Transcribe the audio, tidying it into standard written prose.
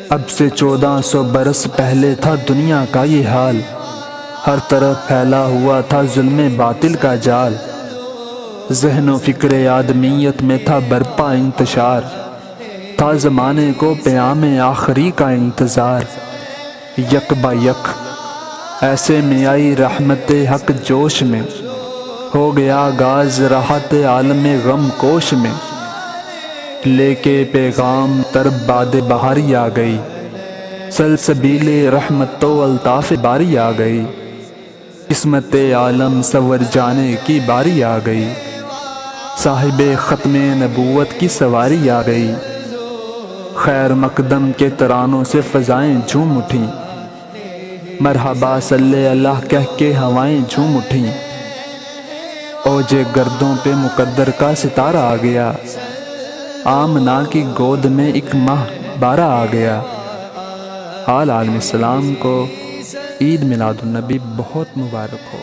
اب سے 1400 برس پہلے تھا دنیا کا یہ حال، ہر طرف پھیلا ہوا تھا ظلم باطل کا جال، ذہن و فکر آدمیت میں تھا برپا انتشار، تھا زمانے کو پیام آخری کا انتظار، یک با یک ایسے میں آئی رحمت حق جوش میں، ہو گیا آغاز راحت عالم غم کوش میں، لے کے پیغام طرب باد بہاری آ گئی، سلسبیل رحمت و الطاف باری آ گئی، قسمت عالم سنور جانے کی باری آ گئی، صاحب ختم نبوت کی سواری آ گئی، خیر مقدم کے ترانوں سے فضائیں جھوم اٹھیں، مرحبا صلی اللہ کہہ کے ہوائیں جھوم اٹھیں، اوج گردوں پہ مقدر کا ستارہ آ گیا، آمنہ کی گود میں ایک ماہ بارہ آ گیا۔ آل عالم السلام کو عید میلاد النبی بہت مبارک ہو۔